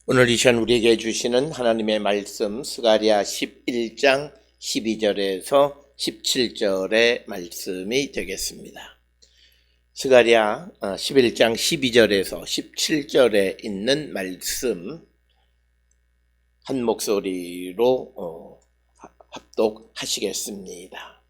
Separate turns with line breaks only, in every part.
오늘 이 시간 우리에게 주시는 하나님의 말씀 스가랴 11장 12절에서 17절의 말씀이 되겠습니다. 스가랴 11장 12절에서 17절에 있는 말씀 한 목소리로 합독하시겠습니다.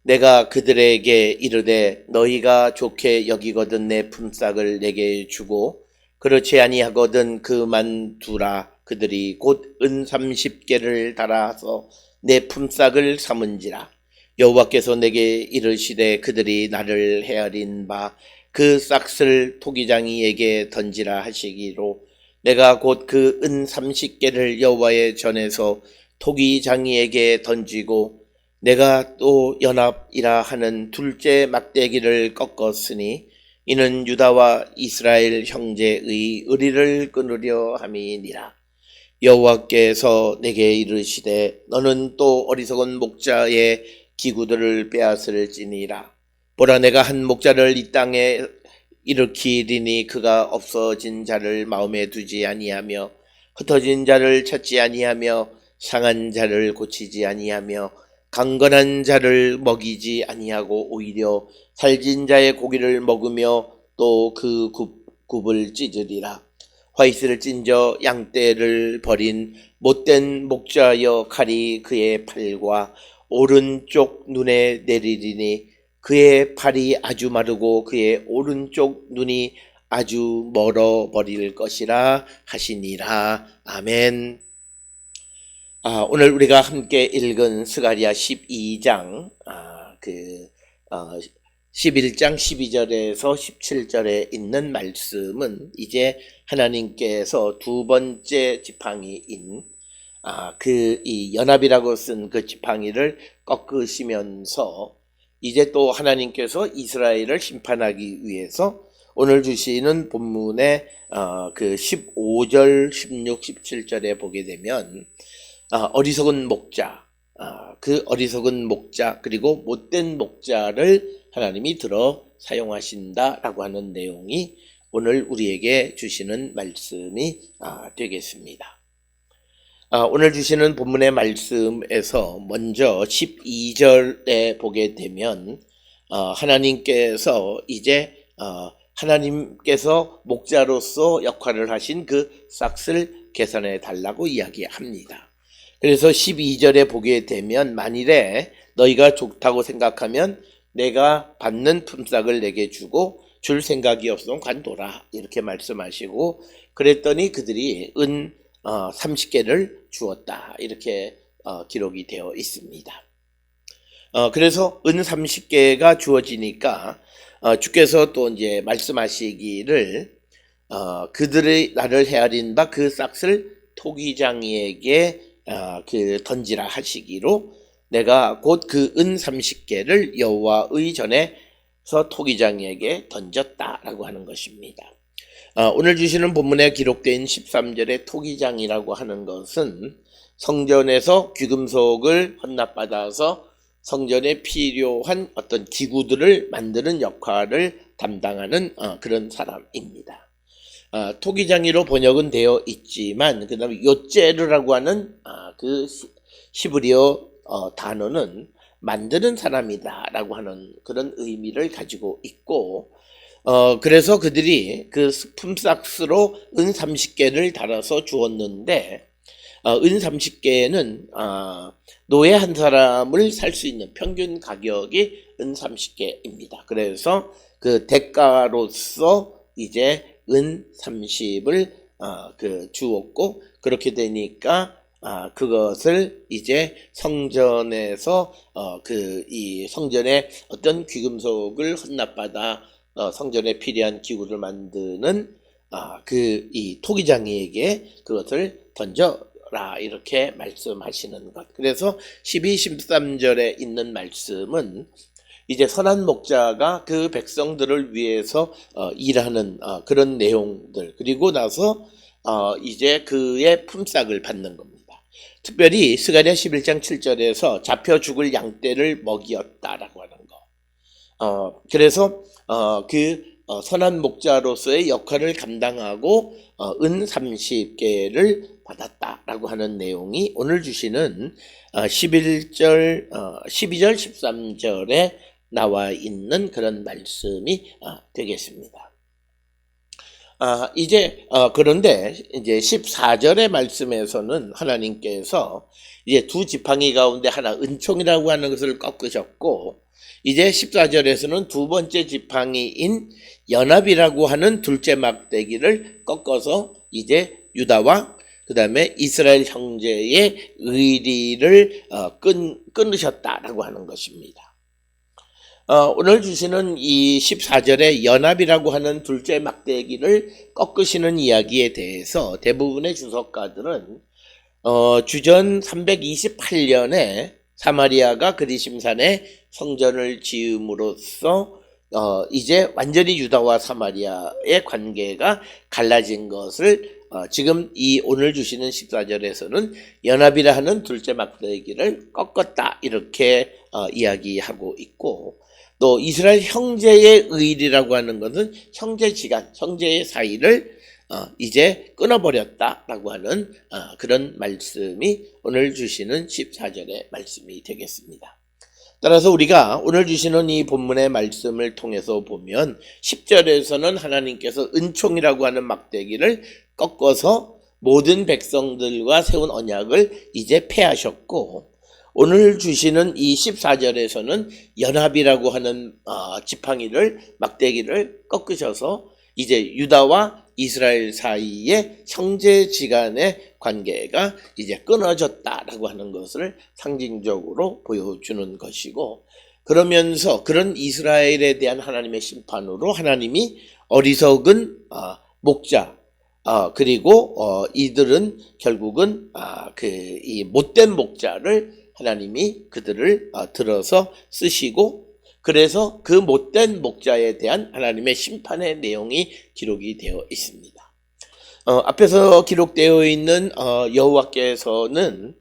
내가 그들에게 이르되 너희가 좋게 여기거든 내 품삯을 내게 주고 그렇지 아니하거든 그만두라. 그들이 곧 은 30개를 달아서 내 품삯을 삼은지라. 여호와께서 내게 이르시되 그들이 나를 헤아린 바 그 싹을 토기장이에게 던지라 하시기로 내가 곧 그 은 30개를 여호와의 전에서 토기장이에게 던지고 내가 또 연합이라 하는 둘째 막대기를 꺾었으니 이는 유다와 이스라엘 형제의 의리를 끊으려 함이니라. 여호와께서 내게 이르시되 너는 또 어리석은 목자의 기구들을 빼앗을지니라. 보라 내가 한 목자를 이 땅에 일으키리니 그가 없어진 자를 마음에 두지 아니하며 흩어진 자를 찾지 아니하며 상한 자를 고치지 아니하며 강건한 자를 먹이지 아니하고 오히려 살진 자의 고기를 먹으며 또 그 굽을 찢으리라. 화이스를 찐저 양떼를 버린 못된 목자여 칼이 그의 팔과 오른쪽 눈에 내리리니 그의 팔이 아주 마르고 그의 오른쪽 눈이 아주 멀어 버릴 것이라 하시니라. 아멘. 오늘 우리가 함께 읽은 스가랴 12장 11장 12절에서 17절에 있는 말씀은 이제 하나님께서 두 번째 지팡이인 이 연합이라고 쓴 그 지팡이를 꺾으시면서 이제 또 하나님께서 이스라엘을 심판하기 위해서 오늘 주시는 본문의 그 15절, 16, 17절에 보게 되면 어리석은 목자, 그 어리석은 목자 그리고 못된 목자를 하나님이 들어 사용하신다라고 하는 내용이 오늘 우리에게 주시는 말씀이 되겠습니다. 오늘 주시는 본문의 말씀에서 먼저 12절에 보게 되면 하나님께서 이제 하나님께서 목자로서 역할을 하신 그 싹을 계산해 달라고 이야기합니다. 그래서 12절에 보게 되면 만일에 너희가 좋다고 생각하면 내가 받는 품삯을 내게 주고 줄 생각이 없으면 관둬라 이렇게 말씀하시고 그랬더니 그들이 은 30개를 주었다 이렇게 기록이 되어 있습니다. 그래서 은 30개가 주어지니까 주께서 또 이제 말씀하시기를 그들의 나를 헤아린 바 그 싹을 토기장이에게 던지라 하시기로 내가 곧 그 은 30개를 여호와의 전에서 토기장이에게 던졌다라고 하는 것입니다. 오늘 주시는 본문에 기록된 13절의 토기장이라고 하는 것은 성전에서 귀금속을 헌납받아서 성전에 필요한 어떤 기구들을 만드는 역할을 담당하는 그런 사람입니다. 토기장이로 번역은 되어 있지만 그 다음에 요제르라고 하는 그 히브리어 단어는 만드는 사람이다 라고 하는 그런 의미를 가지고 있고 그래서 그들이 그 품삯으로 은 30개를 달아서 주었는데 은 30개는 노예 한 사람을 살 수 있는 평균 가격이 은 30개입니다. 그래서 그 대가로서 이제 은 30을 주었고 그렇게 되니까 그것을 이제 성전에서 이 성전에 어떤 귀금속을 헌납받아 성전에 필요한 기구를 만드는 이 토기장이에게 그것을 던져라 이렇게 말씀하시는 것. 그래서 12, 13절에 있는 말씀은 이제 선한 목자가 그 백성들을 위해서 일하는 그런 내용들 그리고 나서 이제 그의 품삯을 받는 겁니다. 특별히 스가랴 11장 7절에서 잡혀 죽을 양떼를 먹이었다라고 하는 거. 그래서 그 선한 목자로서의 역할을 감당하고 은 30개를 받았다라고 하는 내용이 오늘 주시는 12절 13절에 나와 있는 그런 말씀이 되겠습니다. 그런데 이제 14절의 말씀에서는 하나님께서 이제 두 지팡이 가운데 하나 은총이라고 하는 것을 꺾으셨고, 이제 14절에서는 두 번째 지팡이인 연합이라고 하는 둘째 막대기를 꺾어서 이제 유다와 그 다음에 이스라엘 형제의 의리를 끊으셨다라고 하는 것입니다. 오늘 주시는 이 14절의 연합이라고 하는 둘째 막대기를 꺾으시는 이야기에 대해서 대부분의 주석가들은 주전 328년에 사마리아가 그리심산에 성전을 지음으로써 이제 완전히 유다와 사마리아의 관계가 갈라진 것을 지금 이 오늘 주시는 14절에서는 연합이라 하는 둘째 막대기를 꺾었다 이렇게 이야기하고 있고, 또 이스라엘 형제의 의리라고 하는 것은 형제지간, 형제의 사이를 이제 끊어버렸다라고 하는 그런 말씀이 오늘 주시는 14절의 말씀이 되겠습니다. 따라서 우리가 오늘 주시는 이 본문의 말씀을 통해서 보면 10절에서는 하나님께서 은총이라고 하는 막대기를 꺾어서 모든 백성들과 세운 언약을 이제 폐하셨고, 오늘 주시는 이 14절에서는 연합이라고 하는 지팡이를 막대기를 꺾으셔서 이제 유다와 이스라엘 사이의 형제지간의 관계가 이제 끊어졌다라고 하는 것을 상징적으로 보여주는 것이고, 그러면서 그런 이스라엘에 대한 하나님의 심판으로 하나님이 어리석은 목자 그리고 이들은 결국은 이 못된 목자를 하나님이 그들을 들어서 쓰시고, 그래서 그 못된 목자에 대한 하나님의 심판의 내용이 기록이 되어 있습니다. 앞에서 기록되어 있는 여호와께서는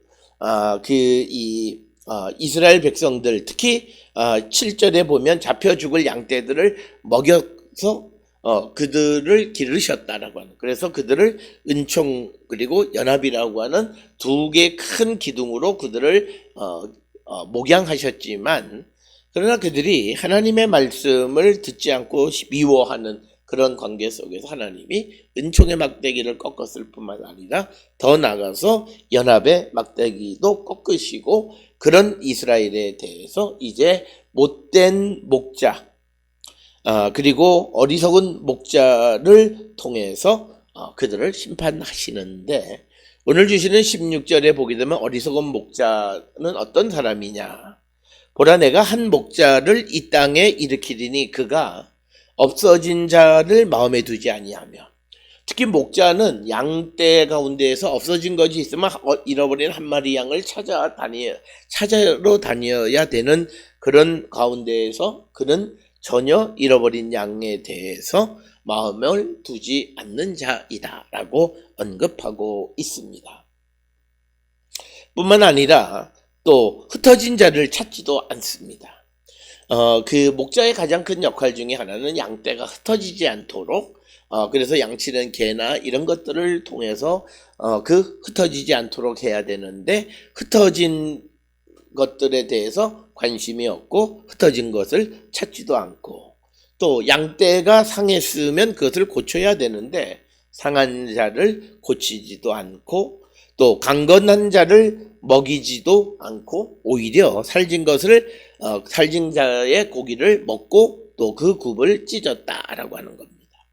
이스라엘 백성들, 특히 7절에 보면 잡혀 죽을 양떼들을 먹여서 그들을 기르셨다라고 하는, 그래서 그들을 은총 그리고 연합이라고 하는 두 개 큰 기둥으로 그들을 목양하셨지만, 그러나 그들이 하나님의 말씀을 듣지 않고 미워하는 그런 관계 속에서 하나님이 은총의 막대기를 꺾었을 뿐만 아니라 더 나아가서 연합의 막대기도 꺾으시고, 그런 이스라엘에 대해서 이제 못된 목자 그리고 어리석은 목자를 통해서 그들을 심판하시는데, 오늘 주시는 16절에 보게 되면 어리석은 목자는 어떤 사람이냐, 보라 내가 한 목자를 이 땅에 일으키리니 그가 없어진 자를 마음에 두지 아니하며, 특히 목자는 양떼 가운데에서 없어진 것이 있으면 잃어버린 한 마리 양을 찾아러 다녀야 되는 그런 가운데에서 그는 전혀 잃어버린 양에 대해서 마음을 두지 않는 자이다라고 언급하고 있습니다. 뿐만 아니라 또 흩어진 자를 찾지도 않습니다. 그 목자의 가장 큰 역할 중에 하나는 양떼가 흩어지지 않도록, 그래서 양치는 개나 이런 것들을 통해서 그 흩어지지 않도록 해야 되는데, 흩어진 것들에 대해서 관심이 없고 흩어진 것을 찾지도 않고, 또 양떼가 상했으면 그것을 고쳐야 되는데 상한 자를 고치지도 않고, 또 강건한 자를 먹이지도 않고 오히려 살진 자의 고기를 먹고 또 그 굽을 찢었다라고 하는 겁니다.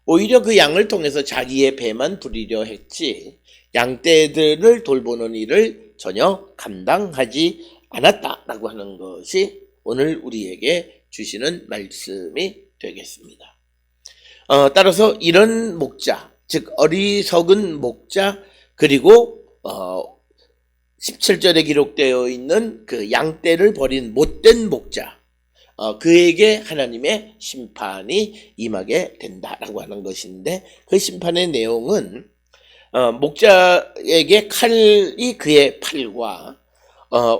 오히려 그 양을 통해서 자기의 배만 부리려 했지 양떼들을 돌보는 일을 전혀 감당하지 않았다라고 하는 것이 오늘 우리에게 주시는 말씀이 되겠습니다. 따라서 이런 목자, 즉 어리석은 목자, 그리고 17절에 기록되어 있는 그 양떼를 버린 못된 목자, 그에게 하나님의 심판이 임하게 된다라고 하는 것인데, 그 심판의 내용은 목자에게 칼이 그의 팔과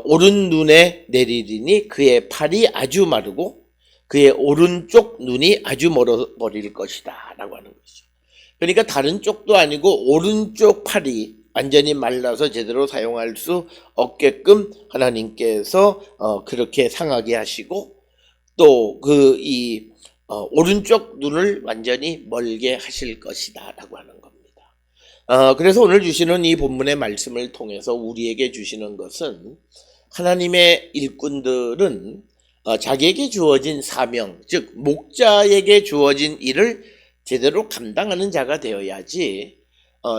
오른 눈에 내리리니 그의 팔이 아주 마르고 그의 오른쪽 눈이 아주 멀어버릴 것이다 라고 하는 것이죠. 그러니까 다른 쪽도 아니고 오른쪽 팔이 완전히 말라서 제대로 사용할 수 없게끔 하나님께서 그렇게 상하게 하시고, 또 오른쪽 눈을 완전히 멀게 하실 것이다 라고 하는 겁니다. 그래서 오늘 주시는 이 본문의 말씀을 통해서 우리에게 주시는 것은, 하나님의 일꾼들은 자기에게 주어진 사명, 즉 목자에게 주어진 일을 제대로 감당하는 자가 되어야지,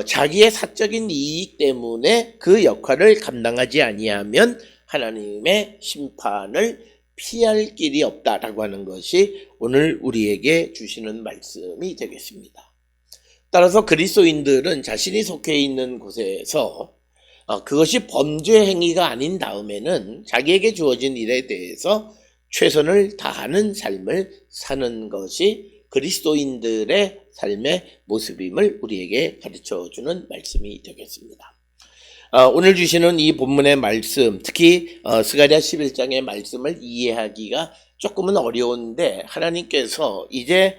자기의 사적인 이익 때문에 그 역할을 감당하지 아니하면 하나님의 심판을 피할 길이 없다라고 하는 것이 오늘 우리에게 주시는 말씀이 되겠습니다. 따라서 그리스도인들은 자신이 속해 있는 곳에서 그것이 범죄 행위가 아닌 다음에는 자기에게 주어진 일에 대해서 최선을 다하는 삶을 사는 것이 그리스도인들의 삶의 모습임을 우리에게 가르쳐주는 말씀이 되겠습니다. 오늘 주시는 이 본문의 말씀, 특히 스가랴 11장의 말씀을 이해하기가 조금은 어려운데, 하나님께서 이제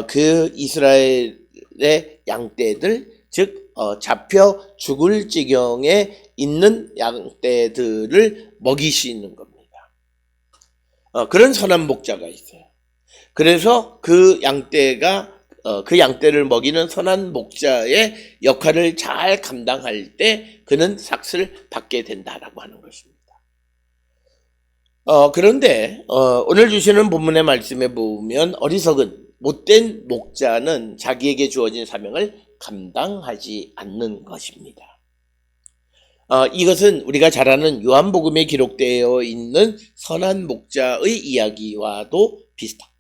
그 이스라엘의 양떼들, 즉 잡혀 죽을 지경에 있는 양떼들을 먹이시는 겁니다. 그런 선한 목자가 있어요. 그래서 그 양떼를 먹이는 선한 목자의 역할을 잘 감당할 때 그는 삭을 받게 된다라고 하는 것입니다. 그런데 오늘 주시는 본문의 말씀에 보면, 어리석은 못된 목자는 자기에게 주어진 사명을 감당하지 않는 것입니다. 이것은 우리가 잘 아는 요한복음에 기록되어 있는 선한 목자의 이야기와도 비슷합니다.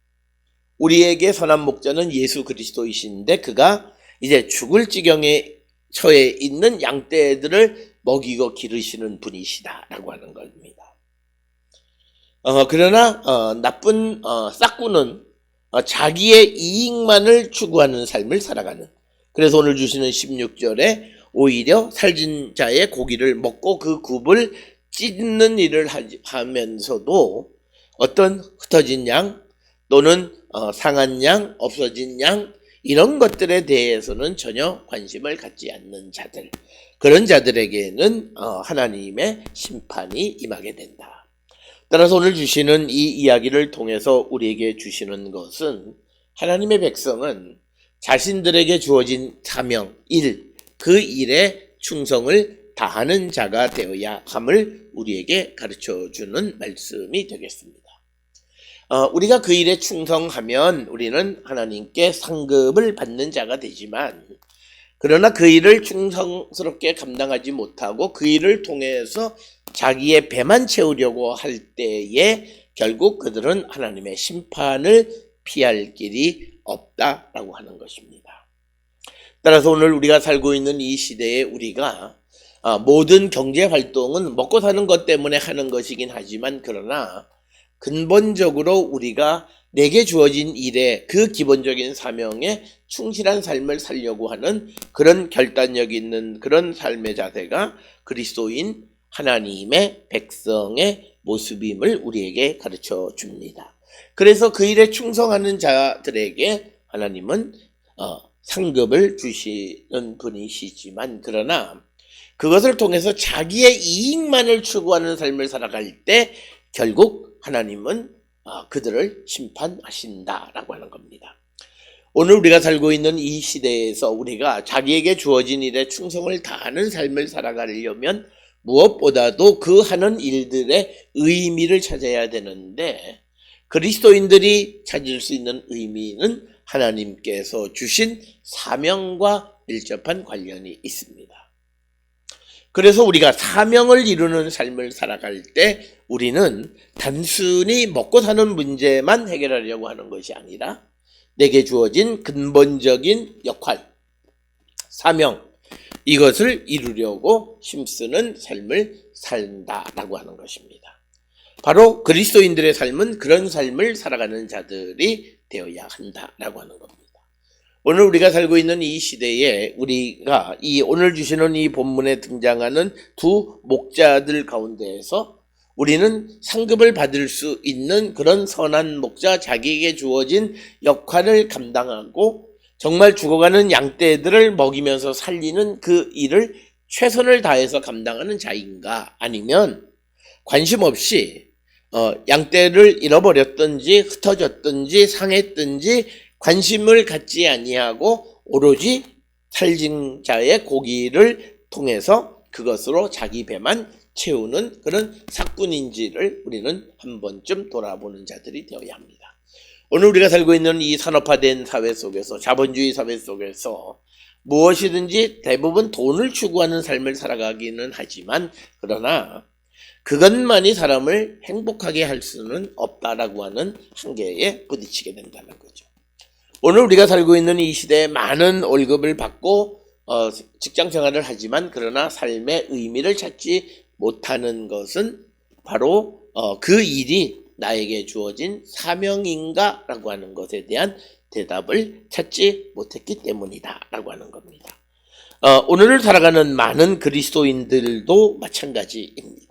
우리에게 선한 목자는 예수 그리스도이신데, 그가 이제 죽을 지경에 처해 있는 양떼들을 먹이고 기르시는 분이시다라고 하는 겁니다. 그러나 나쁜 싹구는 자기의 이익만을 추구하는 삶을 살아가는, 그래서 오늘 주시는 16절에 오히려 살진 자의 고기를 먹고 그 굽을 찢는 일을 하면서도 어떤 흩어진 양 또는 상한 양, 없어진 양, 이런 것들에 대해서는 전혀 관심을 갖지 않는 자들, 그런 자들에게는 하나님의 심판이 임하게 된다. 따라서 오늘 주시는 이 이야기를 통해서 우리에게 주시는 것은, 하나님의 백성은 자신들에게 주어진 사명, 그 일에 충성을 다하는 자가 되어야 함을 우리에게 가르쳐주는 말씀이 되겠습니다. 우리가 그 일에 충성하면 우리는 하나님께 상급을 받는 자가 되지만, 그러나 그 일을 충성스럽게 감당하지 못하고 그 일을 통해서 자기의 배만 채우려고 할 때에 결국 그들은 하나님의 심판을 피할 길이 없다라고 하는 것입니다. 따라서 오늘 우리가 살고 있는 이 시대에 우리가 모든 경제 활동은 먹고 사는 것 때문에 하는 것이긴 하지만, 그러나 근본적으로 우리가 내게 주어진 일에, 그 기본적인 사명에 충실한 삶을 살려고 하는 그런 결단력 있는 그런 삶의 자세가 그리스도인 하나님의 백성의 모습임을 우리에게 가르쳐 줍니다. 그래서 그 일에 충성하는 자들에게 하나님은 상급을 주시는 분이시지만, 그러나 그것을 통해서 자기의 이익만을 추구하는 삶을 살아갈 때 결국 하나님은 그들을 심판하신다라고 하는 겁니다. 오늘 우리가 살고 있는 이 시대에서 우리가 자기에게 주어진 일에 충성을 다하는 삶을 살아가려면 무엇보다도 그 하는 일들의 의미를 찾아야 되는데, 그리스도인들이 찾을 수 있는 의미는 하나님께서 주신 사명과 밀접한 관련이 있습니다. 그래서 우리가 사명을 이루는 삶을 살아갈 때 우리는 단순히 먹고 사는 문제만 해결하려고 하는 것이 아니라 내게 주어진 근본적인 역할, 사명, 이것을 이루려고 힘쓰는 삶을 산다라고 하는 것입니다. 바로 그리스도인들의 삶은 그런 삶을 살아가는 자들이 되어야 한다라고 하는 겁니다. 오늘 우리가 살고 있는 이 시대에 우리가 오늘 주시는 이 본문에 등장하는 두 목자들 가운데에서 우리는 상급을 받을 수 있는 그런 선한 목자, 자기에게 주어진 역할을 감당하고 정말 죽어가는 양떼들을 먹이면서 살리는 그 일을 최선을 다해서 감당하는 자인가, 아니면 관심 없이 양떼를 잃어버렸든지 흩어졌든지 상했든지 관심을 갖지 아니하고 오로지 살진 자의 고기를 통해서 그것으로 자기 배만 채우는 그런 사꾼인지를 우리는 한 번쯤 돌아보는 자들이 되어야 합니다. 오늘 우리가 살고 있는 이 산업화된 사회 속에서, 자본주의 사회 속에서 무엇이든지 대부분 돈을 추구하는 삶을 살아가기는 하지만, 그러나 그것만이 사람을 행복하게 할 수는 없다라고 하는 한계에 부딪히게 된다는 거죠. 오늘 우리가 살고 있는 이 시대에 많은 월급을 받고 직장 생활을 하지만 그러나 삶의 의미를 찾지 못하는 것은 바로 그 일이 나에게 주어진 사명인가 라고 하는 것에 대한 대답을 찾지 못했기 때문이다 라고 하는 겁니다. 오늘을 살아가는 많은 그리스도인들도 마찬가지입니다.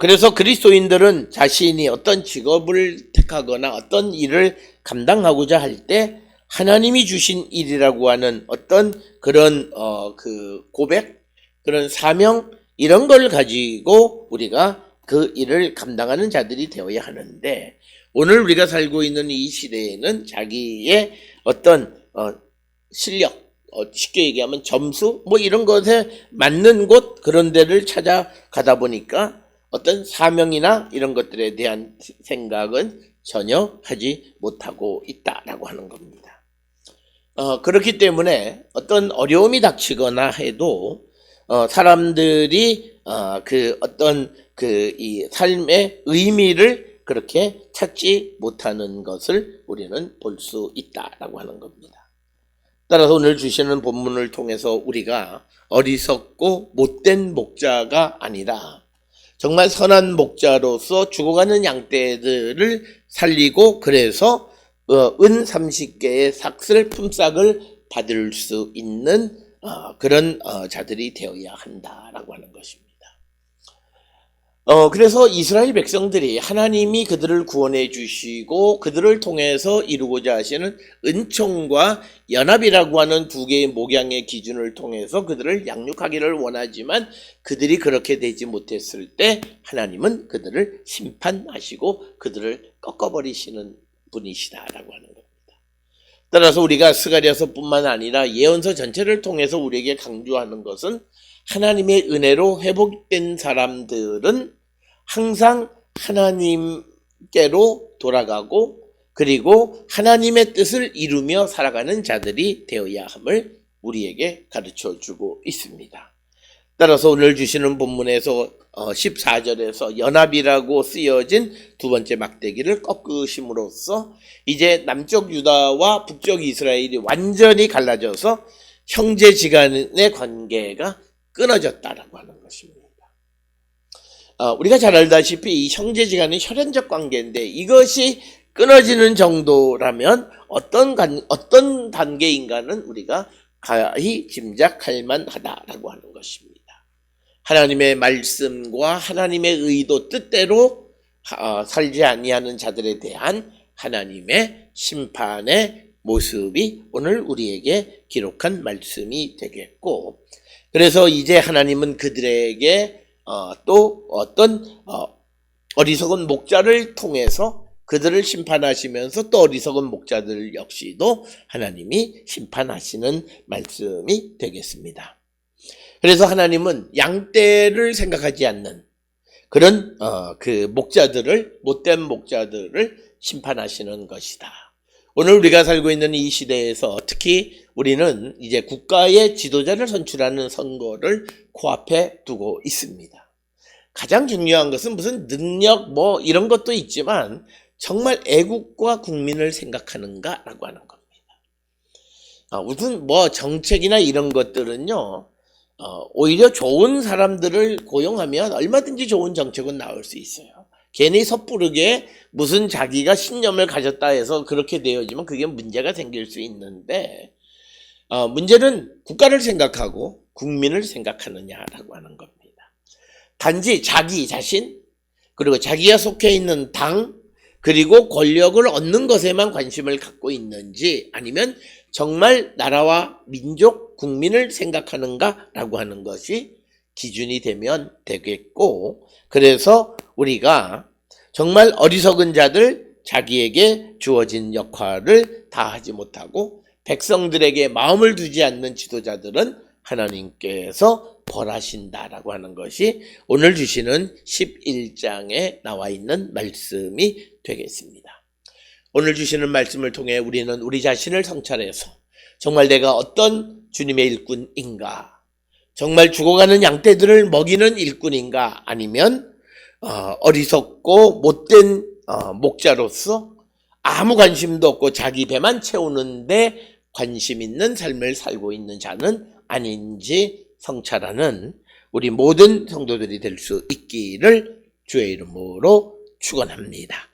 그래서 그리스도인들은 자신이 어떤 직업을 택하거나 어떤 일을 감당하고자 할 때 하나님이 주신 일이라고 하는 어떤 그런 그 고백, 그런 사명, 이런 걸 가지고 우리가 그 일을 감당하는 자들이 되어야 하는데, 오늘 우리가 살고 있는 이 시대에는 자기의 어떤 실력, 쉽게 얘기하면 점수, 뭐 이런 것에 맞는 곳, 그런 데를 찾아가다 보니까 어떤 사명이나 이런 것들에 대한 생각은 전혀 하지 못하고 있다라고 하는 겁니다. 그렇기 때문에 어떤 어려움이 닥치거나 해도 사람들이 그 어떤 그 이 삶의 의미를 그렇게 찾지 못하는 것을 우리는 볼 수 있다라고 하는 겁니다. 따라서 오늘 주시는 본문을 통해서 우리가 어리석고 못된 목자가 아니라 정말 선한 목자로서 죽어가는 양떼들을 살리고, 그래서 은 30개의 삭슬 품삯을 받을 수 있는 그런 자들이 되어야 한다라고 하는 것입니다. 그래서 이스라엘 백성들이 하나님이 그들을 구원해 주시고 그들을 통해서 이루고자 하시는 은총과 연합이라고 하는 두 개의 목양의 기준을 통해서 그들을 양육하기를 원하지만, 그들이 그렇게 되지 못했을 때 하나님은 그들을 심판하시고 그들을 꺾어버리시는 분이시다라고 하는 겁니다. 따라서 우리가 스가랴서뿐만 아니라 예언서 전체를 통해서 우리에게 강조하는 것은, 하나님의 은혜로 회복된 사람들은 항상 하나님께로 돌아가고 그리고 하나님의 뜻을 이루며 살아가는 자들이 되어야 함을 우리에게 가르쳐주고 있습니다. 따라서 오늘 주시는 본문에서 14절에서 연합이라고 쓰여진 두 번째 막대기를 꺾으심으로써 이제 남쪽 유다와 북쪽 이스라엘이 완전히 갈라져서 형제지간의 관계가 끊어졌다라고 하는 것입니다. 우리가 잘 알다시피 이 형제지간은 혈연적 관계인데, 이것이 끊어지는 정도라면 어떤 단계인가는 우리가 가히 짐작할 만하다라고 하는 것입니다. 하나님의 말씀과 하나님의 의도 뜻대로 살지 아니하는 자들에 대한 하나님의 심판의 모습이 오늘 우리에게 기록한 말씀이 되겠고, 그래서 이제 하나님은 그들에게 또 어떤 어리석은 목자를 통해서 그들을 심판하시면서 또 어리석은 목자들 역시도 하나님이 심판하시는 말씀이 되겠습니다. 그래서 하나님은 양떼를 생각하지 않는 그런 그 목자들을, 못된 목자들을 심판하시는 것이다. 오늘 우리가 살고 있는 이 시대에서 특히 우리는 이제 국가의 지도자를 선출하는 선거를 코앞에 두고 있습니다. 가장 중요한 것은 무슨 능력 뭐 이런 것도 있지만 정말 애국과 국민을 생각하는가라고 하는 겁니다. 무슨 뭐 정책이나 이런 것들은요, 오히려 좋은 사람들을 고용하면 얼마든지 좋은 정책은 나올 수 있어요. 괜히 섣부르게 무슨 자기가 신념을 가졌다 해서 그렇게 되어지면 그게 문제가 생길 수 있는데, 문제는 국가를 생각하고 국민을 생각하느냐라고 하는 겁니다. 단지 자기 자신, 그리고 자기가 속해 있는 당, 그리고 권력을 얻는 것에만 관심을 갖고 있는지, 아니면 정말 나라와 민족, 국민을 생각하는가라고 하는 것이 기준이 되면 되겠고, 그래서 우리가 정말 어리석은 자들, 자기에게 주어진 역할을 다 하지 못하고 백성들에게 마음을 두지 않는 지도자들은 하나님께서 벌하신다라고 하는 것이 오늘 주시는 11장에 나와 있는 말씀이 되겠습니다. 오늘 주시는 말씀을 통해 우리는 우리 자신을 성찰해서 정말 내가 어떤 주님의 일꾼인가, 정말 죽어가는 양떼들을 먹이는 일꾼인가, 아니면 어리석고 못된 목자로서 아무 관심도 없고 자기 배만 채우는데 관심 있는 삶을 살고 있는 자는 아닌지 성찰하는 우리 모든 성도들이 될 수 있기를 주의 이름으로 축원합니다.